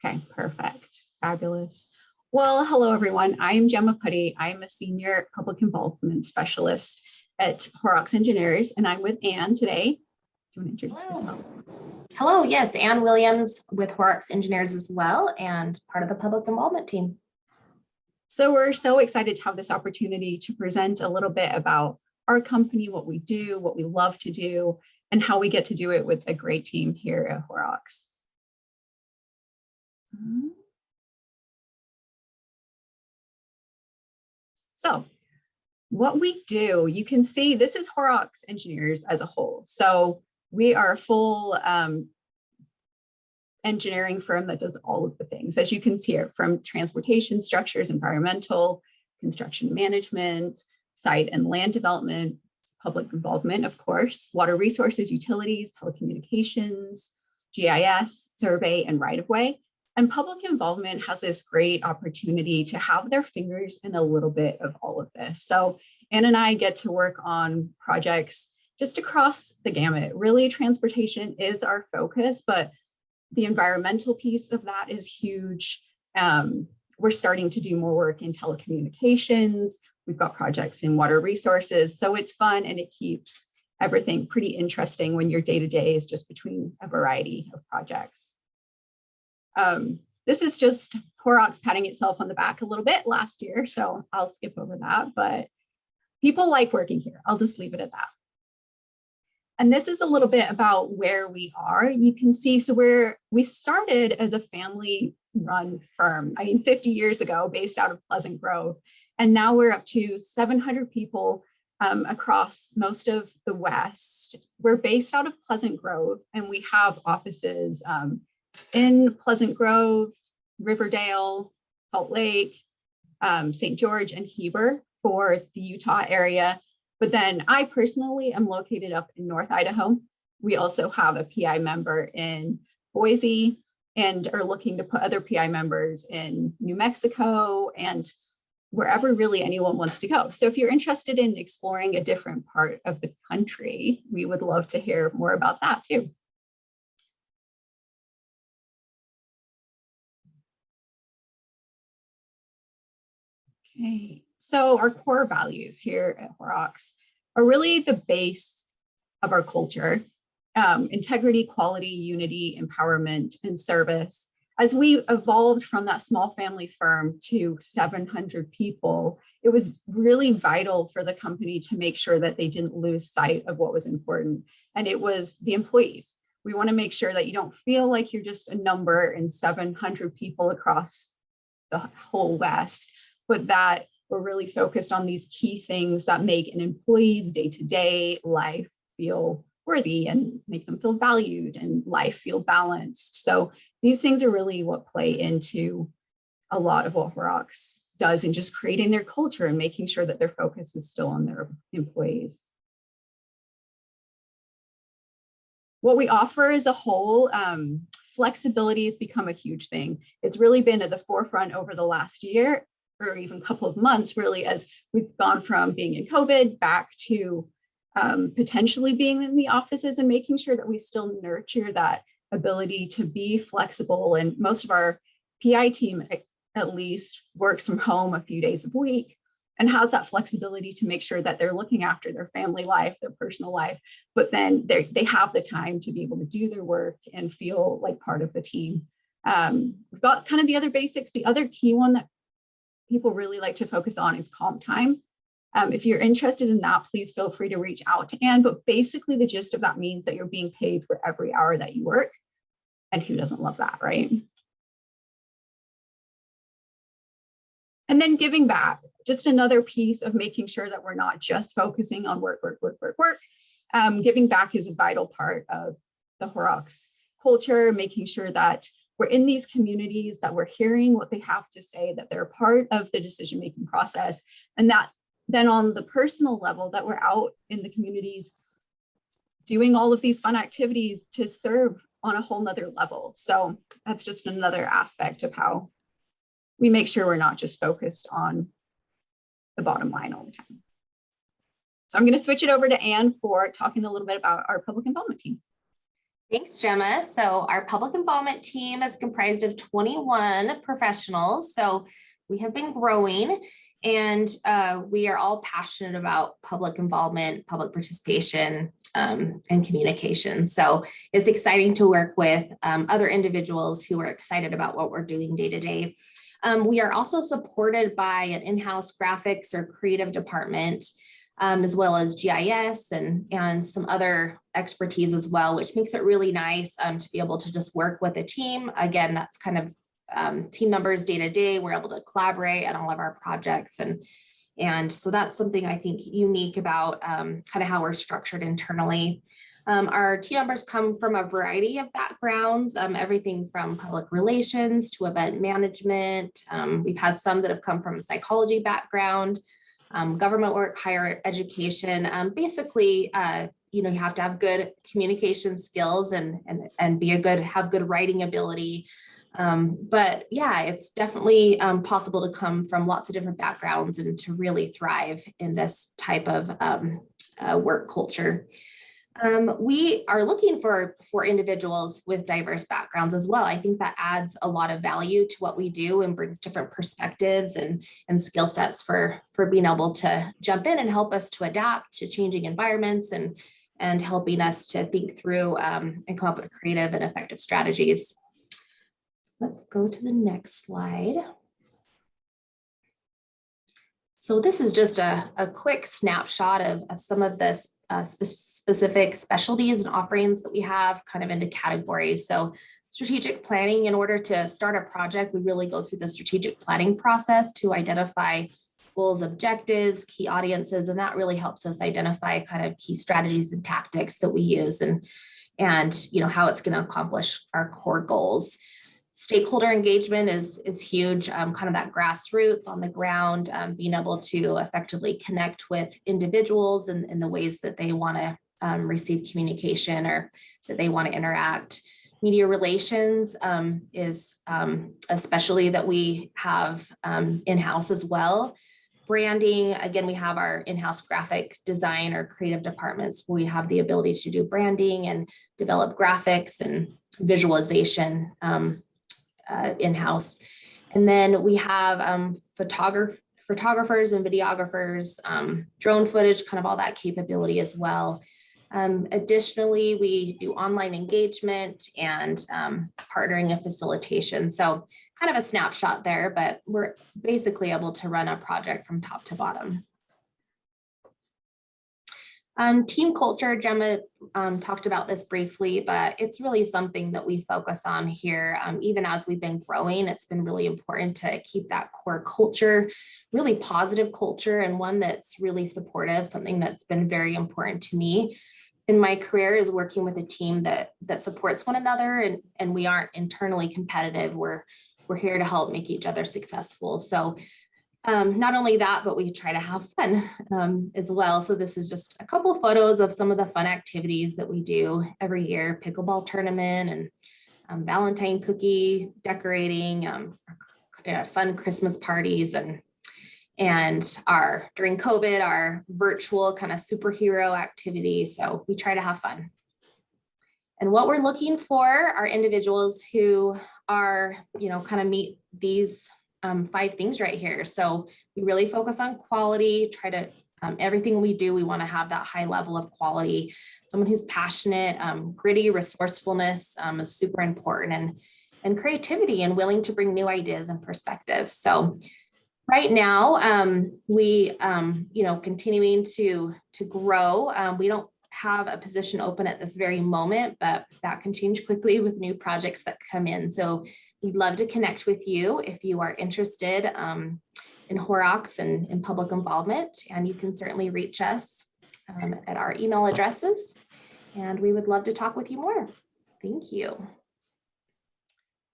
Okay, perfect. Fabulous. Well, hello, everyone. I'm Gemma Putty. I'm a senior public involvement specialist at Horrocks Engineers, and I'm with Anne today. Do you want to introduce yourself? Hello, yes, Anne Williams with Horrocks Engineers as well, and part of the public involvement team. So we're so excited to have this opportunity to present a little bit about our company, what we do, what we love to do, and how we get to do it with a great team here at Horrocks. So what we do, you can see this is Horrocks Engineers as a whole. So we are a full engineering firm that does all of the things, as you can see here, from transportation, structures, environmental, construction management, site and land development, public involvement, of course, water resources, utilities, telecommunications, GIS, survey, and right-of-way. And public involvement has this great opportunity to have their fingers in a little bit of all of this. So Anne and I get to work on projects just across the gamut. Really, transportation is our focus, but the environmental piece of that is huge. We're starting to do more work in telecommunications. We've got projects in water resources. So it's fun and it keeps everything pretty interesting when your day-to-day is just between a variety of projects. This is just Horrocks patting itself on the back a little bit last year, so I'll skip over that, but people like working here. I'll just leave it at that. And this is a little bit about where we are. You can see, so we started as a family-run firm, 50 years ago, based out of Pleasant Grove. And now we're up to 700 people across most of the West. We're based out of Pleasant Grove, and we have offices in Pleasant Grove, Riverdale, Salt Lake, St. George, and Heber for the Utah area. But then I personally am located up in North Idaho. We also have a PI member in Boise and are looking to put other PI members in New Mexico and wherever really anyone wants to go. So if you're interested in exploring a different part of the country, we would love to hear more about that too. Okay, so our core values here at Horrocks are really the base of our culture: integrity, quality, unity, empowerment, and service. As we evolved from that small family firm to 700 people, it was really vital for the company to make sure that they didn't lose sight of what was important, and it was the employees. We want to make sure that you don't feel like you're just a number in 700 people across the whole West, but that we're really focused on these key things that make an employee's day-to-day life feel worthy and make them feel valued and life feel balanced. So these things are really what play into a lot of what Horrocks does in just creating their culture and making sure that their focus is still on their employees. What we offer as a whole, flexibility has become a huge thing. It's really been at the forefront over the last year, or even couple of months, really, as we've gone from being in COVID back to potentially being in the offices and making sure that we still nurture that ability to be flexible. And most of our PI team, at least, works from home a few days a week and has that flexibility to make sure that they're looking after their family life, their personal life, but then they have the time to be able to do their work and feel like part of the team. We've got kind of the other basics. The other key one that people really like to focus on is comp time. If you're interested in that, please feel free to reach out to Anne, but basically the gist of that means that you're being paid for every hour that you work. And who doesn't love that, right? And then giving back, just another piece of making sure that we're not just focusing on work. Giving back is a vital part of the Horrocks culture, making sure that we're in these communities, that we're hearing what they have to say, that they're part of the decision-making process, and that then on the personal level, that we're out in the communities doing all of these fun activities to serve on a whole nother level. So that's just another aspect of how we make sure we're not just focused on the bottom line all the time. So I'm going to switch it over to Anne for talking a little bit about our public involvement team. Thanks, Gemma. So our public involvement team is comprised of 21 professionals. So we have been growing, and we are all passionate about public involvement, public participation, and communication. So it's exciting to work with other individuals who are excited about what we're doing day to day. We are also supported by an in-house graphics or creative department, as well as GIS and some other expertise as well, which makes it really nice to be able to just work with a team. Again, that's kind of team members day to day. We're able to collaborate on all of our projects. And so that's something I think unique about kind of how we're structured internally. Our team members come from a variety of backgrounds, everything from public relations to event management. We've had some that have come from a psychology background, government work, higher education. Basically, you have to have good communication skills and have good writing ability. But yeah, it's definitely possible to come from lots of different backgrounds and to really thrive in this type of work culture. We are looking for individuals with diverse backgrounds as well. I think that adds a lot of value to what we do and brings different perspectives and skill sets for being able to jump in and help us to adapt to changing environments and helping us to think through and come up with creative and effective strategies. Let's go to the next slide. So this is just a quick snapshot of some of this specific specialties and offerings that we have kind of into categories. So strategic planning, in order to start a project, we really go through the strategic planning process to identify goals, objectives, key audiences, and that really helps us identify kind of key strategies and tactics that we use and how it's going to accomplish our core goals. Stakeholder engagement is huge, kind of that grassroots on the ground, being able to effectively connect with individuals in the ways that they want to receive communication or that they want to interact. Media relations is a specialty that we have in-house as well. Branding, again, we have our in-house graphic design or creative departments where we have the ability to do branding and develop graphics and visualization in-house. And then we have photographers and videographers, drone footage, kind of all that capability as well. Additionally, we do online engagement and partnering and facilitation. So kind of a snapshot there, but we're basically able to run a project from top to bottom. Team culture, Gemma talked about this briefly, but it's really something that we focus on here. Even as we've been growing, it's been really important to keep that core culture, really positive culture, and one that's really supportive. Something that's been very important to me in my career is working with a team that supports one another, and we aren't internally competitive. We're here to help make each other successful. So not only that, but we try to have fun as well. So this is just a couple of photos of some of the fun activities that we do every year: pickleball tournament and Valentine cookie decorating, fun Christmas parties, and during COVID, our virtual kind of superhero activity. So we try to have fun. And what we're looking for are individuals who are, kind of meet these 5 things right here. So we really focus on quality, try to, everything we do, we want to have that high level of quality. Someone who's passionate, gritty, resourcefulness is super important, and creativity and willing to bring new ideas and perspectives. So right now, we, continuing to grow. We don't have a position open at this very moment, but that can change quickly with new projects that come in. So we'd love to connect with you if you are interested in Horrocks and in public involvement, and you can certainly reach us at our email addresses, and we would love to talk with you more. Thank you.